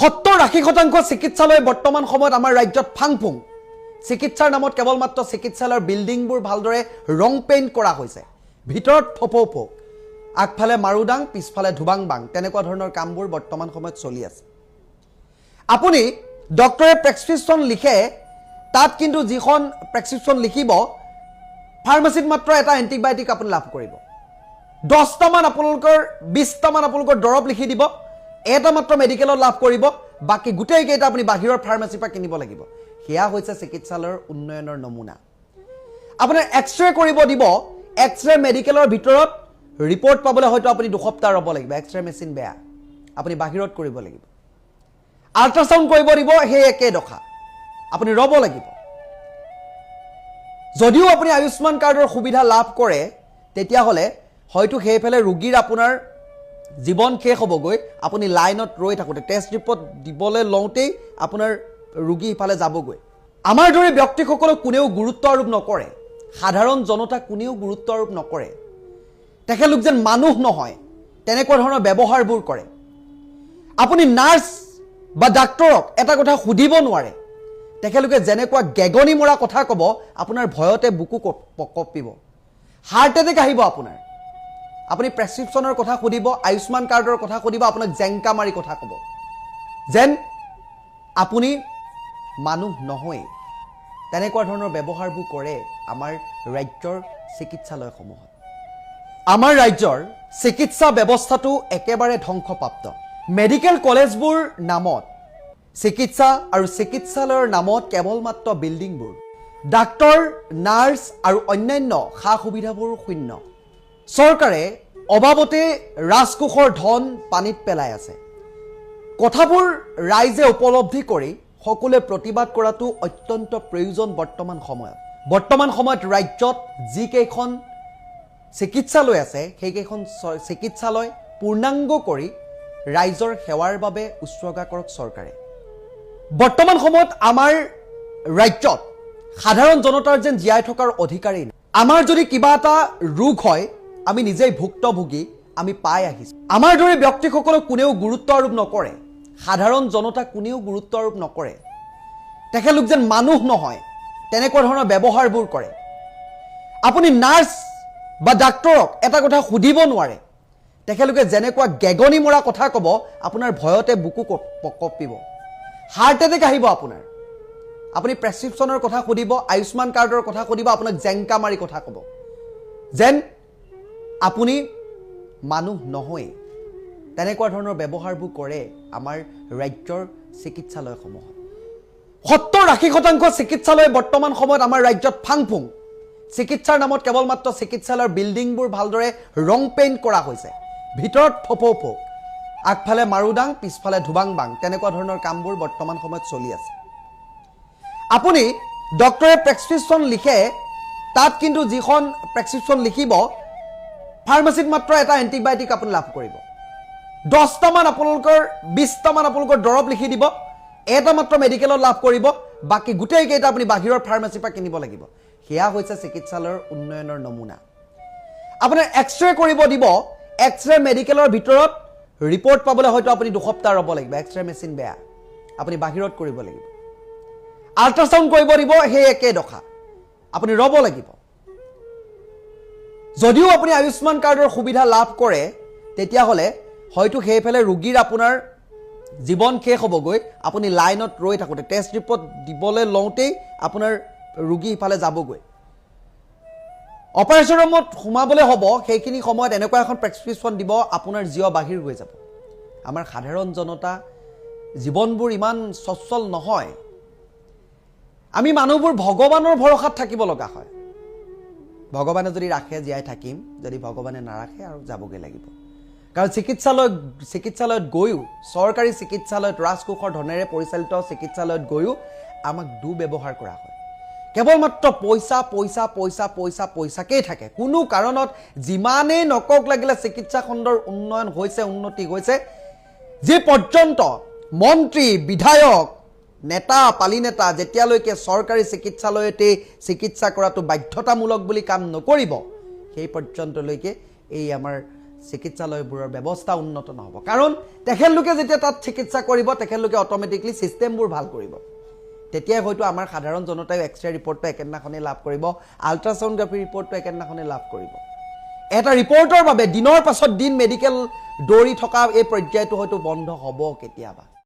70-80% চিকিৎসালয় বৰ্তমান সময়ত আমাৰ ৰাজ্যত ফাংফুং চিকিৎসাৰ নামত কেৱল মাত্ৰ চিকিৎসালয়ৰ বিল্ডিংবোৰ ভালদৰে ৰং পেইণ্ট কৰা হৈছে ভিতৰত ফপৌপ আগফালে মাৰুদাং পিছফালে ধুবাংবাং তেনেকুৱা ধৰণৰ কামবোৰ বৰ্তমান সময়ত চলি আছে আপুনি ডক্টৰে প্ৰেছক্ৰিপশ্যন লিখে তাত কিন্তু যিখন প্ৰেছক্ৰিপশ্যন লিখিব ফাৰ্মাসীত মাত্ৰ এটা এন্টিবায়োটিক আপুনি লাভ কৰিব 10টা মান আপোনালোকৰ 20টা মান আপোনালোকৰ দৰৱ লিখি দিব এটা মাত্ৰ মেডিকেলত লাভ কৰিব বাকি গুটেই কেইটা আপুনি বাহিৰৰ ফাৰ্মাসীৰ পৰা কিনিব লাগিব হেয়া হৈছে চিকিৎসালয়ৰ উন্নয়নৰ নমুনা আপোনাৰ এক্সৰে কৰিব দিব এক্সৰে মেডিকেলৰ ভিতৰত ৰিপৰ্ট পাবলৈ হয়তো আপুনি 2 সপ্তাহ ৰব লাগিব এক্সৰে মেচিন বেয়া আপুনি বাহিৰত কৰিব লাগিব আল্ট্ৰাসাউন্ড কৰিব দিব হে একে দখা আপুনি ৰব লাগিব যদিও আপুনি আয়ুষ্মান কাৰ্ডৰ সুবিধা লাভ কৰে তেতিয়া হলে হয়তো হেইফালে ৰোগীৰ আপোনাৰ জীৱন শেষ হ'বগৈ আপুনি লাইনত ৰৈ থাকোতে টেষ্ট ৰিপৰ্ট দিবলৈ লওঁতেই আপোনাৰ ৰোগী ইফালে যাবগৈ আমাৰ দৰে ব্যক্তিসকলক কোনেও গুৰুত্ব আৰোপ নকৰে সাধাৰণ জনতা কোনেও গুৰুত্ব আৰোপ নকৰে তেখেতলোক যেন মানুহ নহয় তেনেকুৱা ধৰণৰ ব্যৱহাৰবোৰ কৰে আপুনি নাৰ্ছ বা ডাক্তৰক এটা কথা সুধিব নোৱাৰে তেখেতলোকে যেনেকুৱা গেগনি মৰা কথা ক'ব আপোনাৰ ভয়তে বুকু কঁপিব হাৰ্ট এটেক আহিব আপোনাৰ আপুনি প্ৰেছক্ৰিপশ্যনৰ কথা সুধিব আয়ুষ্মান কাৰ্ডৰ কথা সুধিব আপোনাক জেংকা মাৰি কথা ক'ব যেন আপুনি মানুহ নহয় তেনেকুৱা ধৰণৰ ব্যৱহাৰবোৰ কৰে আমাৰ ৰাজ্যৰ চিকিৎসালয়সমূহত আমাৰ ৰাজ্যৰ চিকিৎসা ব্যৱস্থাটো একেবাৰে ধ্বংসপ্ৰাপ্ত মেডিকেল কলেজবোৰ নামত চিকিৎসা আৰু চিকিৎসালয়ৰ নামত কেৱল মাত্ৰ বিল্ডিংবোৰ ডাক্তৰ নাৰ্ছ আৰু অন্যান্য সা সুবিধাবোৰ শূন্য চৰকাৰে অবাবতে ৰাজকোষৰ ধন পানীত পেলাই আছে কথাবোৰ ৰাইজে উপলব্ধি কৰি সকলোৱে প্ৰতিবাদ কৰাটো অত্যন্ত প্ৰয়োজন বৰ্তমান সময়ত ৰাজ্যত যি কেইখন চিকিৎসালয় আছে সেই কেইখন চিকিৎসালয় পূৰ্ণাংগ কৰি ৰাইজৰ সেৱাৰ বাবে উৎসৰ্গা কৰক চৰকাৰে বৰ্তমান সময়ত আমাৰ ৰাজ্যত সাধাৰণ জনতাৰ যেন জীয়াই থকাৰ অধিকাৰেই নাই আমাৰ যদি কিবা এটা ৰোগ হয় আমি নিজেই ভুক্তভোগী আমি পাই আহিছো আমাৰ দৰে ব্যক্তিসকলক কোনেও গুৰুত্ব আৰোপ নকৰে সাধাৰণ জনতা কোনেও গুৰুত্ব আৰোপ নকৰে তেখেতলোক যেন মানুহ নহয় তেনেকুৱা ধৰণৰ ব্যৱহাৰবোৰ কৰে আপুনি নাৰ্ছ বা ডাক্তৰক এটা কথা সুধিব নোৱাৰে তেখেতলোকে যেনেকুৱা গেগনি মৰা কথা ক'ব আপোনাৰ ভয়তে বুকু কঁপিব হাৰ্ট এটেক আহিব আপোনাৰ আপুনি প্ৰেছক্ৰিপশ্যনৰ কথা সুধিব আয়ুষ্মান কাৰ্ডৰ কথা সুধিব আপোনাক জেংকা মাৰি কথা ক'ব যেন আপুনি মানুহ নহয় তেনেকুৱা ধৰণৰ ব্যৱহাৰবোৰ কৰে আমাৰ ৰাজ্যৰ চিকিৎসালয়সমূহত 70-80% চিকিৎসালয় বৰ্তমান সময়ত আমাৰ ৰাজ্যত ফাংফুং চিকিৎসাৰ নামত কেৱল মাত্ৰ চিকিৎসালয়ৰ বিল্ডিংবোৰ ভালদৰে ৰং পেইণ্ট কৰা হৈছে ভিতৰত ফপৌপ আগফালে মাৰুদাং পিছফালে ধুবাংবাং তেনেকুৱা ধৰণৰ কামবোৰ বৰ্তমান সময়ত চলি আছে আপুনি ডক্টৰে প্ৰেছক্ৰিপশ্যন লিখে তাত কিন্তু যিখন প্ৰেছক্ৰিপশ্যন লিখিব ফাৰ্মাসীত মাত্ৰ এটা এন্টিবায়োটিক আপুনি লাভ কৰিব 10টা মান আপোনালোকৰ 20টা মান আপোনালোকৰ দৰৱ লিখি দিব এটা মাত্ৰ মেডিকেলত লাভ কৰিব বাকি গুটেই কেইটা আপুনি বাহিৰৰ ফাৰ্মাসীৰ পৰা কিনিব লাগিব হেয়া হৈছে চিকিৎসালয়ৰ উন্নয়নৰ নমুনা আপোনাৰ এক্সৰে কৰিব দিব এক্সৰে মেডিকেলৰ ভিতৰত ৰিপৰ্ট পাবলৈ হয়তো আপুনি 2 সপ্তাহ ৰব লাগিব এক্সৰে মেচিন বেয়া আপুনি বাহিৰত কৰিব লাগিব আল্ট্ৰাসাউন্ড কৰিব দিব হে একে দখা আপুনি ৰব লাগিব যদিও আপুনি আয়ুষ্মান কাৰ্ডৰ সুবিধা লাভ কৰে তেতিয়া হলে হয়তো হেইফালে ৰোগীৰ আপোনাৰ জীৱন শেষ হ'বগৈ আপুনি লাইনত ৰৈ থাকোতে টেষ্ট ৰিপৰ্ট দিবলৈ লওঁতেই আপোনাৰ ৰোগী ইফালে যাবগৈ অপাৰেশ্যন ৰুমত সোমাবলৈ হ'ব সেইখিনি সময়ত এনেকুৱা এখন প্ৰেছক্ৰিপশ্যন দিব আপোনাৰ জীৱ বাহিৰ হৈ যাব আমাৰ সাধাৰণ জনতা জীৱনবোৰ ইমান সচ্ছল নহয় আমি মানুহবোৰ ভগৱানৰ ভৰসাত থাকিব লগা হয় ভগৱানে যদি ৰাখে জীয়াই থাকিম যদি ভগৱানে নাৰাখে আৰু যাবগৈ লাগিব কাৰণ চিকিৎসালয়ত গৈও চৰকাৰী চিকিৎসালয়ত ৰাজকোষৰ ধনেৰে পৰিচালিত চিকিৎসালয়ত গৈও আমাক দুৰ্ব্যৱহাৰ কৰা হয় কেৱল মাত্ৰ পইচাকেই থাকে কোনো কাৰণত যিমানেই নকক লাগিলে চিকিৎসা খণ্ডৰ উন্নয়ন হৈছে উন্নতি হৈছে যে পৰ্যন্ত মন্ত্ৰী বিধায়ক নেতা পালি নেতা যেতিয়ালৈকে চৰকাৰী চিকিৎসালয়তে চিকিৎসা কৰাটো বাধ্যতামূলক বুলি কাম নকৰিব সেই পৰ্যন্তলৈকে এই আমাৰ চিকিৎসালয়বোৰৰ ব্যৱস্থা উন্নত নহ'ব কাৰণ তেখেতলোকে যেতিয়া তাত চিকিৎসা কৰিব তেখেতলোকে অট'মেটিকলি ছিষ্টেমবোৰ ভাল কৰিব তেতিয়াই হয়তো আমাৰ সাধাৰণ জনতাই এক্সৰে ৰিপৰ্টটো একেদিনাখনেই লাভ কৰিব আল্ট্ৰাছাউণ্ডগ্ৰাফি ৰিপৰ্টটো একেদিনাখনেই লাভ কৰিব এটা ৰিপৰ্টৰ বাবে দিনৰ পাছত দিন মেডিকেল দৌৰি থকা এই পৰ্যায়টো হয়তো বন্ধ হ'ব কেতিয়াবা